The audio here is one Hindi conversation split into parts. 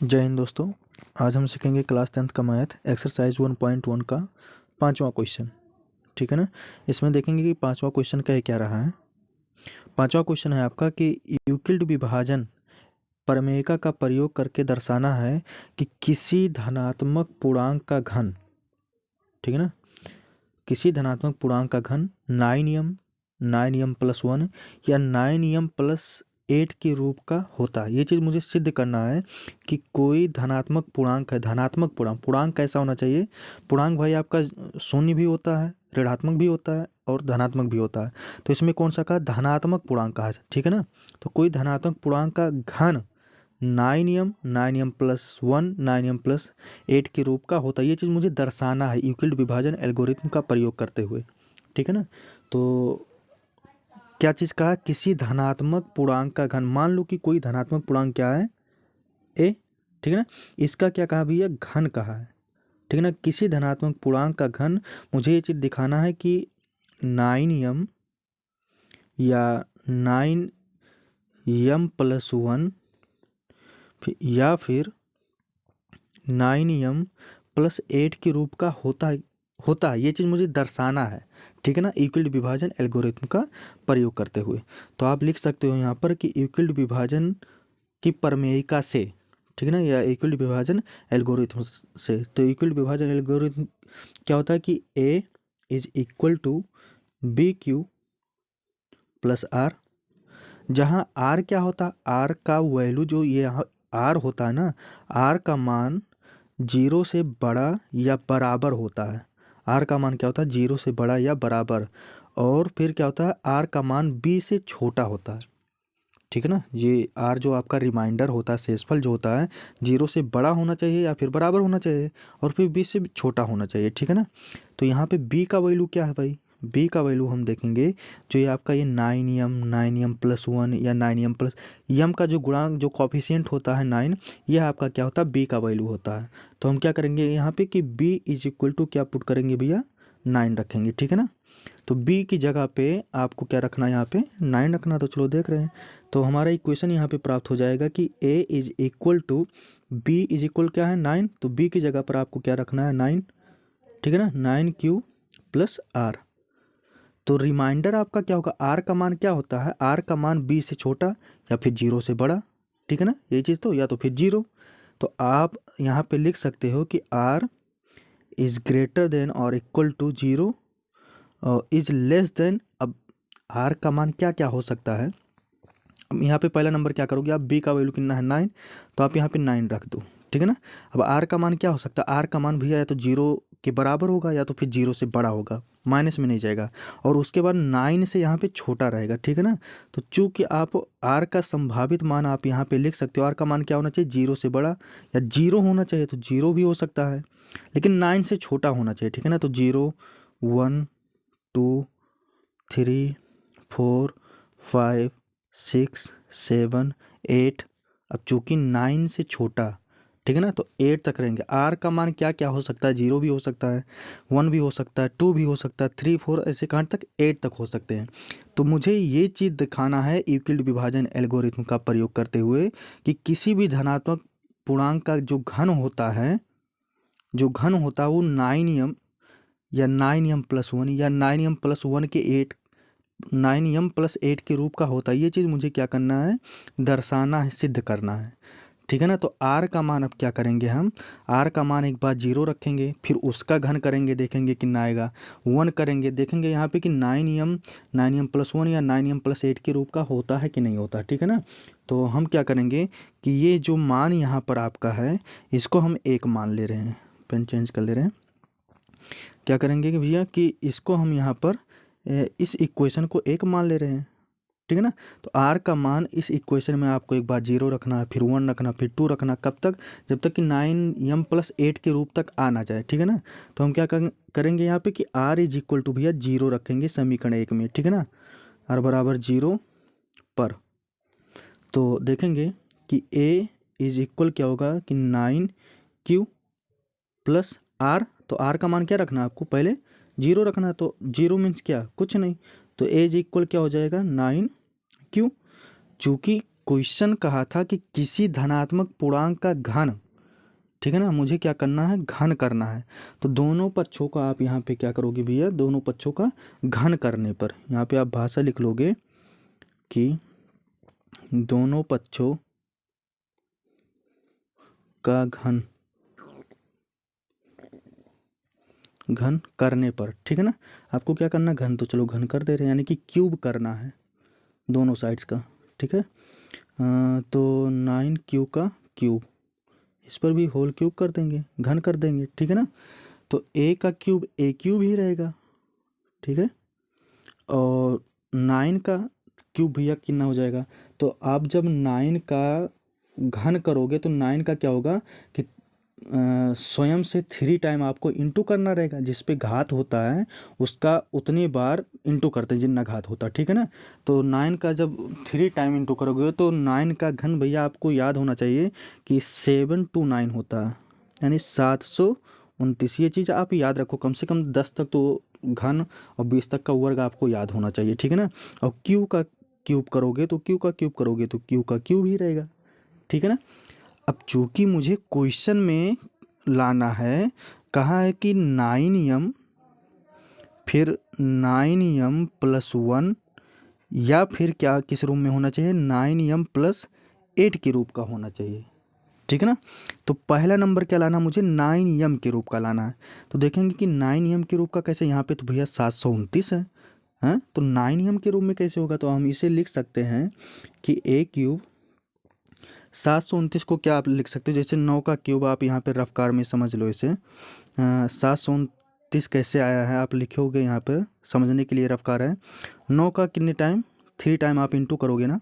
जय हिंद दोस्तों। आज हम सीखेंगे क्लास 10th का मैथ एक्सरसाइज 1.1 का पांचवा क्वेश्चन। ठीक है ना। इसमें देखेंगे कि पांचवा क्वेश्चन का क्या रहा है। पांचवा क्वेश्चन है आपका कि यूक्लिड विभाजन प्रमेयिका का प्रयोग करके दर्शाना है कि किसी धनात्मक पूर्णांक का घन, ठीक है ना, किसी धनात्मक पूर्णांक का घन 9m प्लस 1 या 9m प्लस 8 के रूप का होता है। ये चीज़ मुझे सिद्ध करना है कि कोई धनात्मक पूर्णांक है। धनात्मक पूर्णांक कैसा होना चाहिए? पूर्णांक भाई आपका शून्य भी होता है, ऋणात्मक भी होता है और धनात्मक भी होता है। तो इसमें कौन सा का धनात्मक पूर्णांक कहा है, ठीक है ना। तो कोई धनात्मक पूर्णांक का घन 9m प्लस 1 9m प्लस 8 के रूप का होता है। ये चीज़ मुझे दर्शाना है यूक्लिड विभाजन एल्गोरिथम का प्रयोग करते हुए, ठीक है ना। तो क्या चीज़ कहा? किसी धनात्मक पूर्णांक का घन। मान लो कि कोई धनात्मक पूर्णांक क्या है, ए, ठीक है ना। इसका क्या कहा भैया? घन कहा है, ठीक है ना। किसी धनात्मक पूर्णांक का घन, मुझे ये चीज़ दिखाना है कि 9m या 9m प्लस 1 या फिर 9m प्लस 8 के रूप का होता है। ये चीज़ मुझे दर्शाना है, ठीक है ना, यूक्लिड विभाजन एल्गोरिथम का प्रयोग करते हुए। तो आप लिख सकते हो यहाँ पर कि यूक्लिड विभाजन की प्रमेयिका से, ठीक है ना, या यूक्लिड विभाजन एल्गोरिथम से। तो यूक्लिड विभाजन एल्गोरिथम क्या होता है कि a is equal to b q plus r, जहाँ आर क्या होता है? आर का वैल्यू जो ये यहाँ आर होता है ना, आर का मान 0 से बड़ा या बराबर होता है। आर का मान क्या होता है? 0 से बड़ा या बराबर। और फिर क्या होता है? आर का मान b से छोटा होता है, ठीक है ना। ये आर जो आपका रिमाइंडर होता है, शेषफल जो होता है, 0 से बड़ा होना चाहिए या फिर बराबर होना चाहिए और फिर b से छोटा होना चाहिए, ठीक है ना। तो यहाँ पे b का वैल्यू क्या है भाई? b का वैल्यू हम देखेंगे, जो ये आपका ये 9m प्लस 1 या 9m प्लस यम का जो गुणांक, जो कॉफिशिएंट होता है 9, यह आपका क्या होता है? b का वैल्यू होता है। तो हम क्या करेंगे यहाँ पे कि b इज इक्वल टू क्या पुट करेंगे भैया? 9 रखेंगे, ठीक है ना। तो b की जगह पे आपको क्या रखना है? यहाँ पे 9 रखना। तो चलो देख रहे हैं। तो हमारा इक्वेशन यहाँ पे प्राप्त हो जाएगा कि a is equal to b is equal क्या है? 9। तो b की जगह पर आपको क्या रखना है? 9, ठीक है ना। 9q plus are. तो रिमाइंडर आपका क्या होगा? आर का मान क्या होता है? आर का मान b से छोटा या फिर 0 से बड़ा, ठीक है ना। ये चीज़ तो, या तो फिर 0। तो आप यहाँ पे लिख सकते हो कि r इज़ ग्रेटर देन और इक्वल टू 0 और इज लेस देन। अब r का मान क्या क्या हो सकता है? अब यहाँ पे पहला नंबर क्या करोगे आप? b का वैल्यू कितना है? 9। तो आप यहाँ पे 9 रख दो, ठीक है ना। अब r का मान क्या हो सकता है? r का मान भैया या तो 0 के बराबर होगा या तो फिर 0 से बड़ा होगा, माइनस में नहीं जाएगा। और उसके बाद 9 से यहाँ पे छोटा रहेगा, ठीक है ना। तो चूंकि आप r का संभावित मान आप यहाँ पे लिख सकते हो, r का मान क्या होना चाहिए? 0 से बड़ा या 0 होना चाहिए। तो 0 भी हो सकता है लेकिन 9 से छोटा होना चाहिए, ठीक है ना। तो 0 1 2 3 4 5 6 7 8। अब चूंकि 9 से छोटा, ठीक है ना, तो 8 तक रहेंगे। आर का मान क्या क्या हो सकता है? 0 भी हो सकता है, 1 भी हो सकता है, 2 भी हो सकता है, 3 4 ऐसे कहाँ तक? 8 तक हो सकते हैं। तो मुझे ये चीज़ दिखाना है यूक्लिड विभाजन एल्गोरिथम का प्रयोग करते हुए कि किसी भी धनात्मक पूर्णांक का जो घन होता है, वो 9m या 9m प्लस 1 या 9m प्लस 1 के 8 9m प्लस 8 के रूप का होता है। ये चीज़ मुझे क्या करना है? दर्शाना है, सिद्ध करना है, ठीक है ना। तो r का मान अब क्या करेंगे हम? r का मान एक बार 0 रखेंगे, फिर उसका घन करेंगे, देखेंगे कितना आएगा। 1 करेंगे, देखेंगे यहाँ पे कि 9m प्लस 1 या 9m प्लस 8 के रूप का होता है कि नहीं होता, ठीक है ना। तो हम क्या करेंगे कि ये जो मान यहाँ पर आपका है, इसको हम 1 मान ले रहे हैं। पेन चेंज कर ले रहे हैं। क्या करेंगे कि भैया कि इसको हम यहाँ पर इस इक्वेशन को 1 मान ले रहे हैं, ठीक है ना। तो r का मान इस इक्वेशन में आपको एक बार 0 रखना है, फिर 1 रखना, फिर 2 रखना। कब तक? जब तक कि 9m प्लस 8 के रूप तक आ ना जाए, ठीक है ना। तो हम क्या करेंगे यहाँ पे कि r इज इक्वल टू भैया 0 रखेंगे समीकरण 1 में, ठीक है ना। r बराबर 0 पर तो देखेंगे कि a इज इक्वल क्या होगा कि 9q प्लस r। तो r का मान क्या रखना है आपको? पहले 0 रखना है। तो 0 मीन्स क्या? कुछ नहीं। तो a इज इक्वल क्या हो जाएगा? 9q। चूँकि क्वेश्चन कहा था कि किसी धनात्मक पूर्णांक का घन, ठीक है ना, मुझे क्या करना है, घन करना है। तो दोनों पक्षों का आप यहाँ पे क्या करोगे भैया, दोनों पक्षों का घन करने पर यहाँ पे आप भाषा लिख लोगे कि दोनों पक्षों का घन करने पर, ठीक है ना। आपको क्या करना है, घन, तो चलो घन कर दे रहे हैं, यानी कि क्यूब करना है दोनों साइड्स का, ठीक है। तो 9Q का क्यूब, इस पर भी होल क्यूब कर देंगे, घन कर देंगे, ठीक है ना। तो A का क्यूब A क्यूब ही रहेगा, ठीक है। और 9 का क्यूब भैया कितना हो जाएगा, तो आप जब 9 का घन करोगे तो 9 का क्या होगा कि स्वयं से 3 टाइम आपको इंटू करना रहेगा, जिस पे घात होता है उसका उतनी बार इंटू करते हैं जितना घात होता है, ठीक है ना। तो 9 का जब 3 टाइम इंटू करोगे तो 9 का घन भैया आपको याद होना चाहिए कि 729 होता है, यानी 729। ये चीज़ आप याद रखो, कम से कम 10 तक तो घन और 20 तक का वर्ग आपको याद होना चाहिए, ठीक है ना। और क्यू का क्यूब करोगे तो क्यू का क्यूब करोगे तो क्यू का क्यूब ही रहेगा, ठीक है ना। अब चूंकि मुझे क्वेश्चन में लाना है, कहा है कि 9m फिर 9m प्लस 1, या फिर क्या किस रूप में होना चाहिए, 9m प्लस 8 के रूप का होना चाहिए, ठीक है ना। तो पहला नंबर क्या लाना, मुझे 9m के रूप का लाना है। तो देखेंगे कि 9m के रूप का कैसे, यहाँ पे तो भैया 729 है, हैं, तो 9m के रूप में कैसे होगा, तो हम इसे लिख सकते हैं कि A क्यूब 729 को क्या आप लिख सकते हो, जैसे 9 का क्यूब आप यहाँ पे रफ्कार में समझ लो इसे। 729 कैसे आया है आप लिखोगे यहाँ पर, समझने के लिए रफ्कार है। 9 का कितने टाइम, 3 टाइम आप इंटू करोगे ना,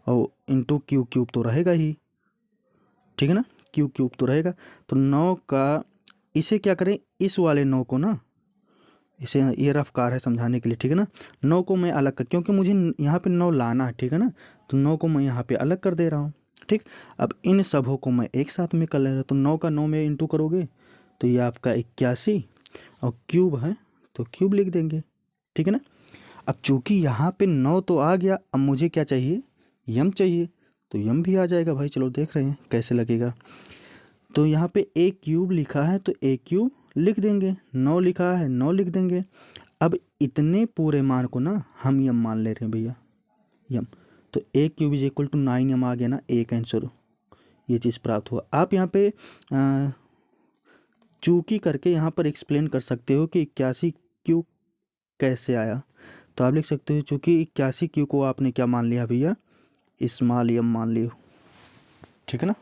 और इंटू क्यू क्यूब तो रहेगा ही, ठीक है ना, क्यू क्यूब तो रहेगा। तो 9 का, इसे क्या करें, इस वाले 9 को ना, इसे, ये रफ्कार है समझाने के लिए, ठीक है ना। 9 को मैं अलग कर, क्योंकि मुझे यहाँ पे 9 लाना है, ठीक है ना, तो 9 को मैं यहाँ पे अलग कर दे रहा हूँ, ठीक। अब इन सबों को मैं एक साथ में कर ले रहा हूँ, तो 9 का 9 में इंटू करोगे तो ये आपका 81, और क्यूब है तो क्यूब लिख देंगे, ठीक है ना। अब चूंकि यहाँ पे 9 तो आ गया, अब मुझे क्या चाहिए, यम चाहिए, तो यम भी आ जाएगा भाई, चलो देख रहे हैं कैसे लगेगा। तो यहाँ पे A क्यूब लिखा है तो A क्यूब लिख देंगे, 9 लिखा है 9 लिख देंगे। अब इतने पूरे मान को ना हम यम मान ले रहे हैं भैया, यम, तो A cube is equal to 9m आ गया ना, एक आंसर ये चीज़ प्राप्त हुआ। आप यहाँ पे चूकी करके यहाँ पर एक्सप्लेन कर सकते हो कि 81 क्यू कैसे आया। तो आप लिख सकते हो चूँकि 81 क्यू को आपने क्या मान लिया भैया, स्मॉल यम मान लियो, ठीक है ना,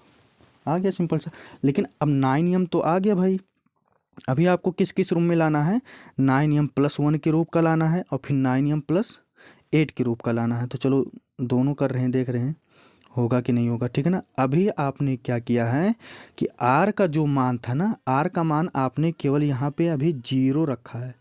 आ गया सिंपल सा। लेकिन अब 9m तो आ गया भाई, अभी आपको किस किस रूप में लाना है, 9m प्लस 1 के रूप का लाना है, और फिर 9m प्लस 8 के रूप का लाना है। तो चलो दोनों कर रहे हैं, देख रहे हैं होगा कि नहीं होगा, ठीक है ना। अभी आपने क्या किया है कि r का जो मान था ना, r का मान आपने केवल यहाँ पे अभी 0 रखा है,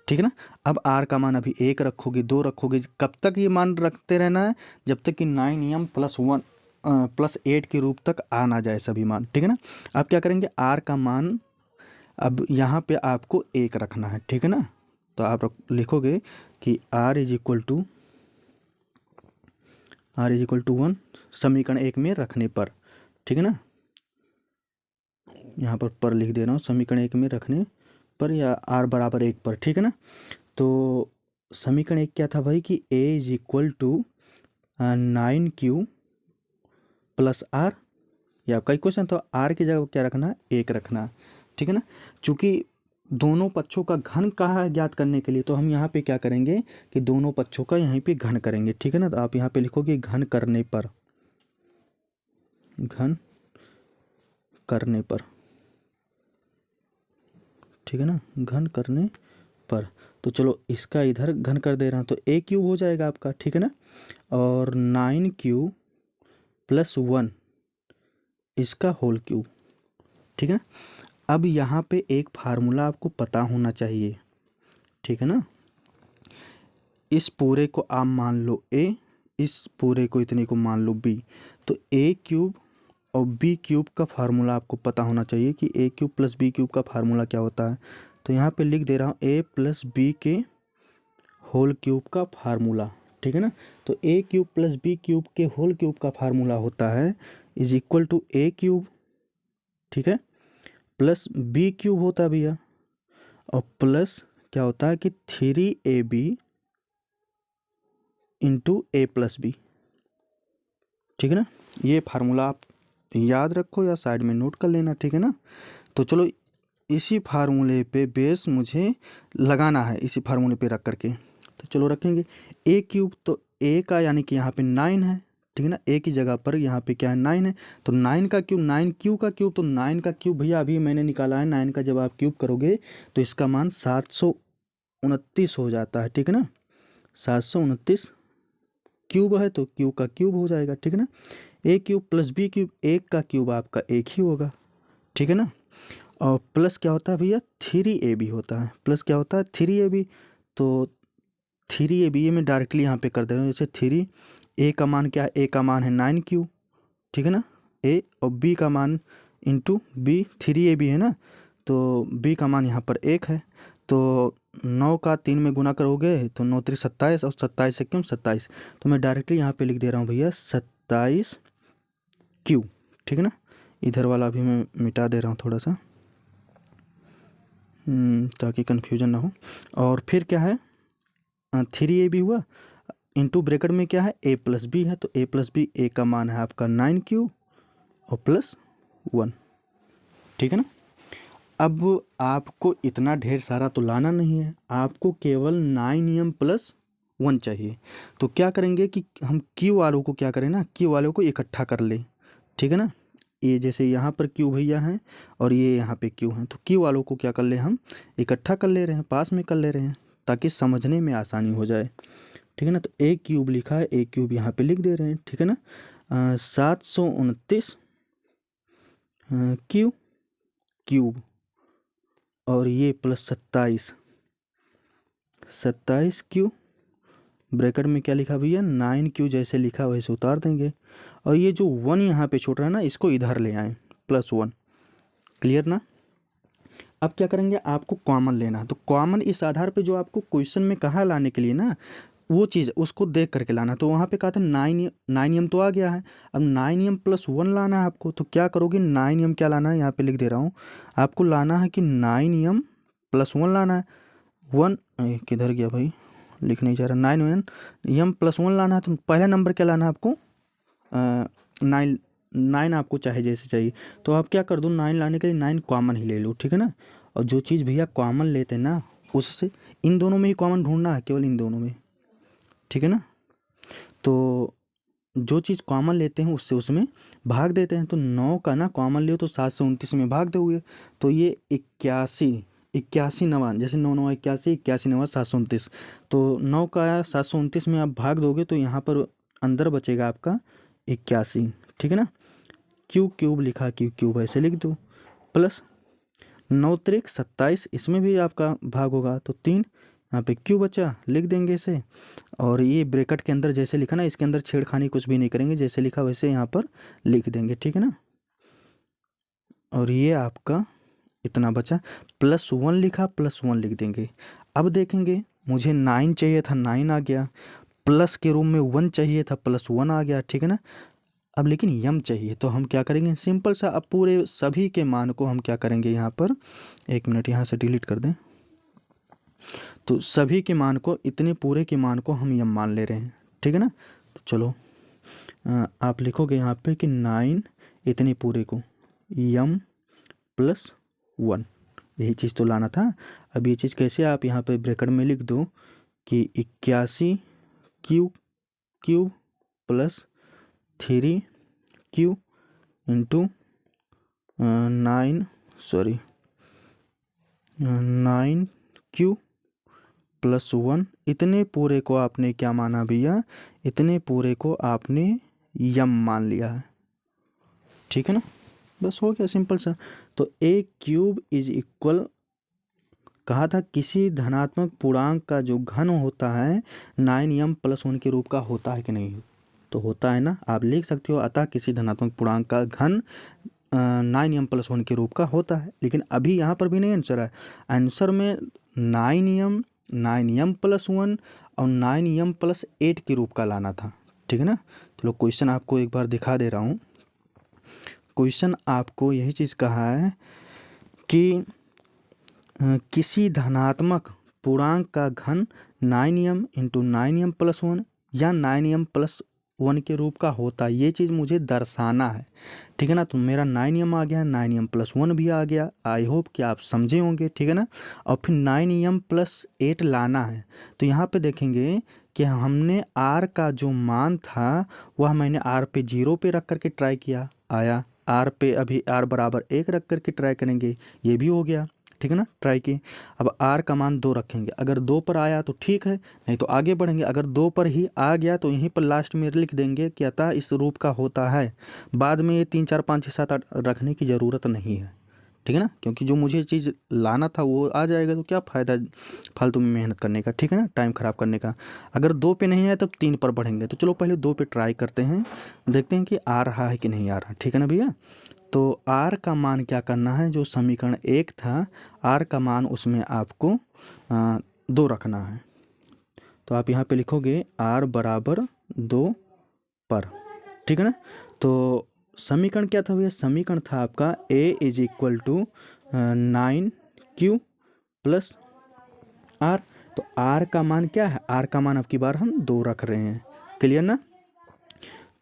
ठीक है ना। अब r का मान अभी 1 रखोगे, 2 रखोगे, कब तक ये मान रखते रहना है, जब तक कि 9m प्लस 1 प्लस 8 के रूप तक आ ना जाए सभी मान, ठीक है ना। आप क्या करेंगे, r का मान अब यहाँ पे आपको 1 रखना है, ठीक है ना। तो आप लिखोगे कि r इज इक्वल टू 1 समीकरण 1 में रखने पर, ठीक है ना, यहाँ पर लिख दे रहा हूँ, समीकरण 1 में रखने पर या r बराबर 1 पर, ठीक है ना। तो समीकरण 1 क्या था भाई कि a is equal to 9Q plus r, ये आपका इक्वेशन था। r की जगह क्या रखना है, 1 रखना, ठीक है ना। चूँकि दोनों पक्षों का घन कहा है ज्ञात करने के लिए, तो हम यहाँ पे क्या करेंगे कि दोनों पक्षों का यहीं पे घन करेंगे, ठीक है ना। तो आप यहाँ पे लिखोगे घन करने पर, घन करने पर, ठीक है ना, घन करने पर। तो चलो इसका इधर घन कर दे रहा हूँ, तो A क्यूब हो जाएगा आपका, ठीक है ना, और 9Q प्लस 1 इसका होल क्यूब, ठीक है ना। अब यहाँ पे एक फार्मूला आपको पता होना चाहिए, ठीक है ना। इस पूरे को आप मान लो A, इस पूरे को इतने को मान लो B, तो A क्यूब और B क्यूब का फार्मूला आपको पता होना चाहिए कि A cube plus B cube का फार्मूला क्या होता है। तो यहाँ पे लिख दे रहा हूँ A प्लस B के होल क्यूब का फार्मूला, ठीक है ना। तो a cube plus b cube के होल क्यूब का फार्मूला होता है is equal to a cube, ठीक है, प्लस बी क्यूब होता है भैया, और प्लस क्या होता है कि 3ab इंटू ए प्लस बी, ठीक है ना। ये फार्मूला आप याद रखो या साइड में नोट कर लेना, ठीक है ना। तो चलो इसी फार्मूले पे बेस मुझे लगाना है, इसी फार्मूले पे रख करके, तो चलो रखेंगे ए क्यूब, तो ए का यानी कि यहाँ पे 9 है, ठीक है ना, ए की जगह पर यहाँ पे क्या है 9 है, तो 9 का क्यूब 9 क्यू का क्यूब, तो 9 का क्यूब भैया अभी मैंने निकाला है, 9 का जब आप क्यूब करोगे तो इसका मान 729 हो जाता है, ठीक है ना। 729 क्यूब है तो क्यूब का क्यूब हो जाएगा, ठीक है ना। ए क्यूब प्लस बी क्यूब, एक का क्यूब आपका एक ही होगा, ठीक है ना। और प्लस क्या होता है भैया 3ab होता है, प्लस क्या होता है 3ab, तो 3ab ये मैं डायरेक्टली यहाँ पे कर दे रहा हूँ, जैसे 3 ए का मान क्या है, ए का मान है 9 क्यू, ठीक है ना, ए, और बी का मान इंटू बी, 3ab है ना, तो बी का मान यहाँ पर 1 है, तो 9 का 3 में गुना करोगे तो 9 3 27, और 27 से क्यों 27, तो मैं डायरेक्टली यहाँ पे लिख दे रहा हूँ भैया 27 क्यू, ठीक है ना। इधर वाला भी मैं मिटा दे रहा हूँ थोड़ा सा, ताकि कन्फ्यूजन ना हो। और फिर क्या है 3ab हुआ, इंटू ब्रैकेट में क्या है a प्लस बी है, तो a प्लस बी, ए का मान है आपका 9 क्यू और प्लस 1, ठीक है ना। अब आपको इतना ढेर सारा तो लाना नहीं है, आपको केवल 9m प्लस 1 चाहिए, तो क्या करेंगे कि हम क्यू वालों को क्या करें ना, क्यू वालों को इकट्ठा कर ले, ठीक है ना। ये जैसे यहाँ पर क्यू भैया हैं और ये यहाँ पे क्यू हैं, तो क्यू वालों को क्या कर ले हम इकट्ठा कर ले रहे हैं, पास में कर ले रहे हैं, ताकि समझने में आसानी हो जाए, ठीक है ना। तो ए क्यूब लिखा है, ए क्यूब यहाँ पे लिख दे रहे हैं, ठीक है ना। 729 क्यू क्यूब, और ये प्लस 27 क्यू, ब्रैकेट में क्या लिखा भैया 9 क्यू, जैसे लिखा वैसे उतार देंगे, और ये जो 1 यहाँ पे छूट रहा है ना, इसको इधर ले आए +1, क्लियर ना। अब क्या करेंगे, आपको कॉमन लेना है, तो कॉमन इस आधार पे जो आपको क्वेश्चन में कहा लाने के लिए ना, वो चीज़ उसको देख करके लाना, तो वहाँ पे कहा था 9m तो आ गया है, अब 9m प्लस 1 लाना है आपको, तो क्या करोगे 9m क्या लाना है, यहाँ पे लिख दे रहा हूँ, आपको लाना है कि 9m प्लस 1 लाना है, 1 किधर गया भाई, लिख नहीं जा रहा, 9m प्लस 1 लाना है, तो पहला नंबर क्या लाना है आपको 9 आपको चाहे जैसे चाहिए, तो आप क्या कर दो 9 लाने के लिए 9 कॉमन ही ले लो, ठीक है ना। और जो चीज़ भैया कॉमन लेते हैं ना, उससे इन दोनों में ही कॉमन ढूंढना है, केवल इन दोनों में, ठीक है ना। तो जो चीज़ कॉमन लेते हैं उससे उसमें भाग देते हैं, तो 9 का ना कॉमन लियो तो 729 में भाग दोगे, तो ये 81 नवा, जैसे 9 9 81, 81 नवा 729, तो 9 का 729 में आप भाग दोगे तो यहाँ पर अंदर बचेगा आपका 81, ठीक है ना। क्यू क्यूब लिखा, क्यू क्यूब ऐसे लिख दो, प्लस 9 3 27, इसमें भी आपका भाग होगा, तो 3 यहाँ पे क्यू बचा, लिख देंगे इसे, और ये ब्रैकेट के अंदर जैसे लिखा ना, इसके अंदर छेड़खानी कुछ भी नहीं करेंगे, जैसे लिखा वैसे यहाँ पर लिख देंगे, ठीक है ना। और ये आपका इतना बचा, +1 लिखा, +1 लिख देंगे। अब देखेंगे मुझे 9 चाहिए था, 9 आ गया, प्लस के रूम में 1 चाहिए था, +1 आ गया, ठीक है ना। अब लेकिन यम चाहिए, तो हम क्या करेंगे सिंपल सा, अब पूरे सभी के मान को हम क्या करेंगे यहाँ पर, 1 मिनट यहाँ से डिलीट कर दें, तो सभी के मान को, इतने पूरे के मान को हम यम मान ले रहे हैं, ठीक है ना। तो चलो आप लिखोगे यहाँ पे कि 9 इतने पूरे को यम +1, यही चीज़ तो लाना था। अब ये चीज़ कैसे, आप यहाँ पे ब्रैकेट में लिख दो कि 81 Q cube plus 3 Q into 9 Q plus 1, इतने पूरे को आपने क्या माना भैया, इतने पूरे को आपने यम मान लिया है, ठीक है ना। बस हो गया सिंपल सा। तो ए क्यूब इज इक्वल, कहा था किसी धनात्मक पूर्णांक का जो घन होता है 9m + 1 के रूप का होता है कि नहीं, तो होता है ना, आप लिख सकते हो, अतः किसी धनात्मक पूर्णांक का घन 9m + 1 के रूप का होता है। लेकिन अभी यहाँ पर भी नहीं आंसर है, आंसर में 9m 9m+1 और 9m+8 के रूप का लाना था, ठीक है ना। तो लो क्वेश्चन आपको एक बार दिखा दे रहा हूँ। क्वेश्चन आपको यही चीज़ कहा है कि किसी धनात्मक पूर्णांक का घन 9m × 9m+1 या 9m+1 के रूप का होता है, ये चीज़ मुझे दर्शाना है, ठीक है ना। तो मेरा 9m आ गया, 9m+1 भी आ गया। आई होप कि आप समझे होंगे, ठीक है ना। और फिर 9m+8 लाना है। तो यहाँ पे देखेंगे कि हमने r का जो मान था वह मैंने r पे 0 पे रख करके ट्राई किया, आया। r पे अभी r बराबर 1 रख करके ट्राई करेंगे, ये भी हो गया, ठीक है ना, ट्राई किए। अब r का मान 2 रखेंगे, अगर 2 पर आया तो ठीक है, नहीं तो आगे बढ़ेंगे। अगर 2 पर ही आ गया तो यहीं पर लास्ट में लिख देंगे कि अतः इस रूप का होता है। बाद में ये 3 4 5 6 7 8 रखने की ज़रूरत नहीं है, ठीक है ना, क्योंकि जो मुझे चीज़ लाना था वो आ जाएगा, तो क्या फ़ायदा फालतू में मेहनत करने का, ठीक है ना, टाइम ख़राब करने का। अगर 2 पे नहीं है तो 3 पर बढ़ेंगे। तो चलो पहले 2 पे ट्राई करते हैं, देखते हैं कि आ रहा है कि नहीं आ रहा, ठीक है ना भैया। तो r का मान क्या करना है, जो समीकरण 1 था r का मान उसमें आपको 2 रखना है। तो आप यहाँ पे लिखोगे r बराबर 2 पर, ठीक है ना। तो समीकरण क्या था भैया, समीकरण था आपका a = 9q + r। तो r का मान क्या है, r का मान अब की बार हम 2 रख रहे हैं, क्लियर ना।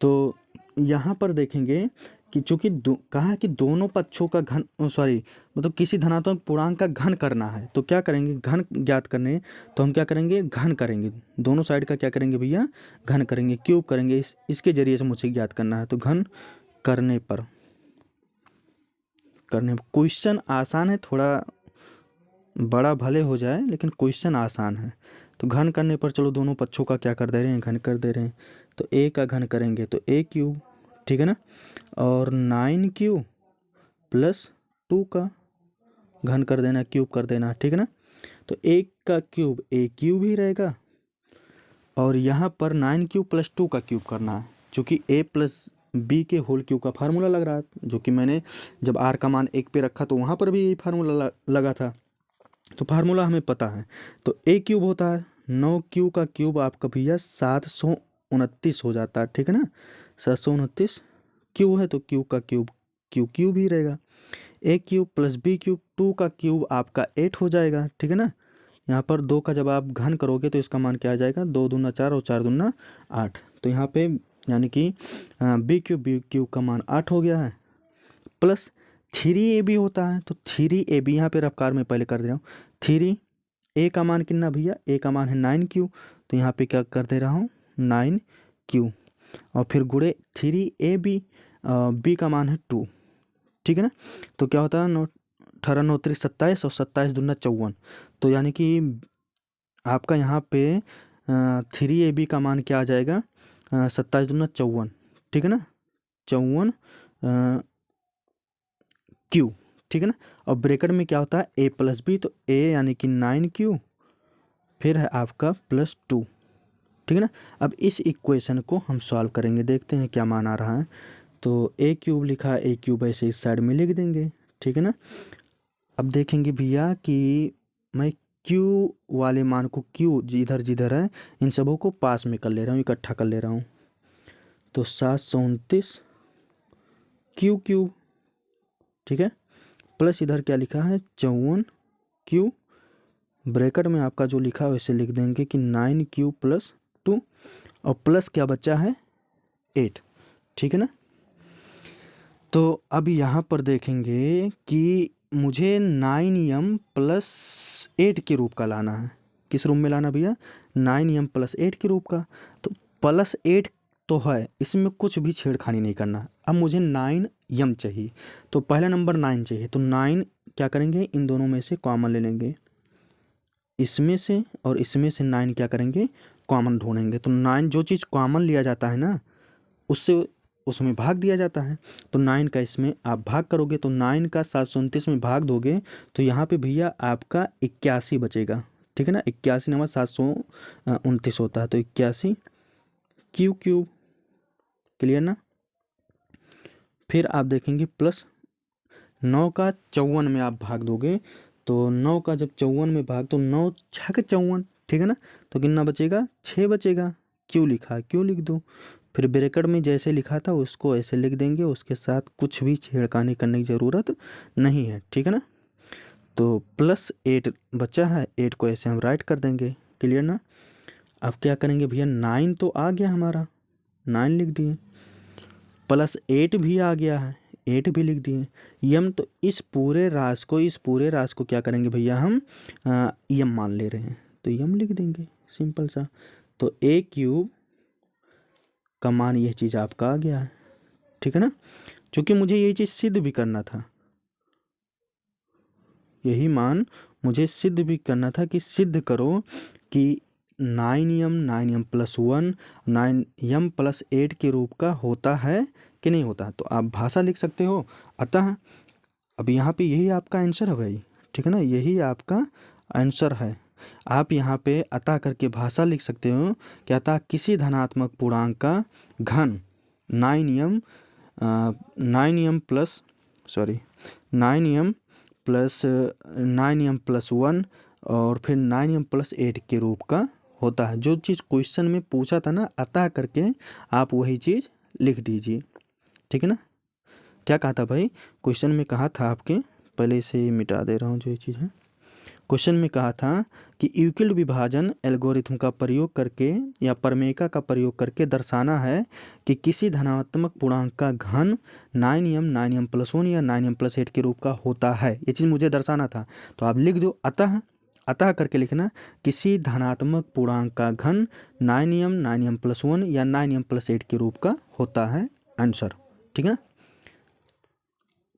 तो यहाँ पर देखेंगे कि चूंकि कहा कि दोनों पक्षों का घन, सॉरी मतलब किसी धनात्मक पूर्णांक का घन करना है, तो क्या करेंगे, घन ज्ञात करने, तो हम क्या करेंगे, घन करेंगे। दोनों साइड का क्या करेंगे भैया, घन करेंगे, क्यूब करेंगे। इसके जरिए से मुझे ज्ञात करना है। तो घन करने पर क्वेश्चन आसान है, थोड़ा बड़ा भले हो जाए लेकिन क्वेश्चन आसान है। तो घन करने पर चलो दोनों पक्षों का क्या कर दे रहे हैं, घन कर दे रहे हैं। तो a का घन करेंगे तो a3, ठीक है ना। और 9q + 2 का घन कर देना, क्यूब कर देना, ठीक है ना। तो 1 का क्यूब a³ ही रहेगा, और यहाँ पर 9q + 2 का क्यूब करना है, चूँकि a + b के होल क्यूब का फार्मूला लग रहा है, जो कि मैंने जब r का मान 1 पे रखा तो वहाँ पर भी यही फार्मूला लगा था। तो फार्मूला हमें पता है। तो a³ होता है 9q का क्यूब आपका भैया 729 हो जाता है, ठीक है ना। 729 क्यू है तो क्यू का क्यूब क्यूब ही रहेगा। a³ + b³ 2 का क्यूब आपका 8 हो जाएगा, ठीक है ना। यहाँ पर 2 का जब आप घन करोगे तो इसका मान क्या आ जाएगा, 2 दूना 4 और 4 दूना 8। तो यहाँ पे यानी कि b³ का मान 8 हो गया है, प्लस 3ab होता है। तो 3ab यहाँ पे रफ्तार में पहले कर दे रहा हूँ। 3a का मान कितना भैया, a का मान है 9q, तो यहाँ पे क्या कर दे रहा हूँ 9q, और फिर गुणे 3ab, b का मान है 2, ठीक है ना। तो क्या होता है 18 9 3 27 और 27 दूना 54। तो यानी कि आपका यहाँ पे 3ab का मान क्या आ जाएगा, 27 दूना 54, ठीक है ना, 54 क्यू, ठीक है ना। और ब्रैकेट में क्या होता है a + b, तो a यानी कि 9q, फिर है आपका +2, ठीक है ना। अब इस इक्वेशन को हम सॉल्व करेंगे, देखते हैं क्या मान आ रहा है। तो a³ लिखा, a³ ऐसे इस साइड में लिख देंगे, ठीक है ना। अब देखेंगे भैया कि मैं q वाले मान को, q जिधर जिधर है इन सबों को पास में कर ले रहा हूँ, इकट्ठा कर ले रहा हूँ। तो 729 q³, ठीक है, प्लस इधर क्या लिखा है 54q, ब्रैकेट में आपका जो लिखा है वैसे लिख देंगे कि 9q + 2, और प्लस क्या बचा है 8, ठीक है ना। तो अब यहाँ पर देखेंगे कि मुझे 9m + 8 के रूप का लाना है। किस रूप में लाना भैया, 9m + 8 के रूप का। तो +8 तो है, इसमें कुछ भी छेड़खानी नहीं करना। अब मुझे 9m चाहिए, तो पहला नंबर 9 चाहिए। तो 9 क्या करेंगे, इन दोनों में से कॉमन ले लेंगे, इसमें से और इसमें से 9 क्या करेंगे, कॉमन ढूंढेंगे। तो 9 जो चीज़ कॉमन लिया जाता है ना, उससे उसमें भाग दिया जाता है। तो 9 का इसमें आप भाग करोगे, तो 9 का 729 में भाग दोगे तो यहाँ पे भैया आपका 81 बचेगा, ठीक है ना। 81 नंबर 729 होता है, तो 81 q³, क्लियर ना। फिर आप देखेंगे प्लस 9 का 54 में आप भाग दोगे तो 9 का जब 54 में भाग तो 9 छक 54, ठीक है ना। तो कितना बचेगा, 6 बचेगा। क्यों लिखा है, क्यों लिख दो। फिर ब्रैकेट में जैसे लिखा था उसको ऐसे लिख देंगे, उसके साथ कुछ भी छेड़खानी करने की ज़रूरत नहीं है, ठीक है ना। तो +8 बचा है, 8 को ऐसे हम राइट कर देंगे, क्लियर ना। अब क्या करेंगे भैया, 9 तो आ गया हमारा, 9 लिख दिए, +8 भी आ गया है, 8 भी लिख दिए। यम, तो इस पूरे राशि को क्या करेंगे भैया, हम यम मान ले रहे हैं, तो यम लिख देंगे, सिंपल सा। तो a³ का मान यह चीज़ आपका आ गया है, ठीक है ना। क्योंकि मुझे ये चीज़ सिद्ध भी करना था, यही मान मुझे सिद्ध भी करना था कि सिद्ध करो कि 9m +1 9m+8 के रूप का होता है कि नहीं होता। तो आप भाषा लिख सकते हो अतः। अब यहाँ पे यही आपका आंसर है भाई, ठीक है ना, यही आपका आंसर है। आप यहाँ पे अतः करके भाषा लिख सकते हो कि अतः किसी धनात्मक पूर्णांक का घन 9m 9m+1 और फिर 9m+8 के रूप का होता है। जो चीज़ क्वेश्चन में पूछा था ना अतः करके, आप वही चीज़ लिख दीजिए, ठीक है ना। क्या कहा था भाई, क्वेश्चन में कहा था आपके, पहले से मिटा दे रहा हूँ जो ये चीज़ है। क्वेश्चन में कहा था कि यूक्लिड विभाजन एल्गोरिथम का प्रयोग करके या प्रमेय का प्रयोग करके दर्शाना है कि किसी धनात्मक पूर्णांक का घन 9m+1 या 9m+8 के रूप का होता है। ये चीज़ मुझे दर्शाना था, तो आप लिख दो अतः करके लिखना, किसी धनात्मक पूर्णांक का घन 9m+1 या 9m+8 के रूप का होता है, आंसर, ठीक है।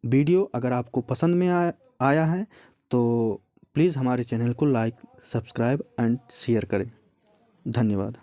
वीडियो अगर आपको पसंद में आया है तो प्लीज़ हमारे चैनल को लाइक, सब्सक्राइब एंड शेयर करें। धन्यवाद।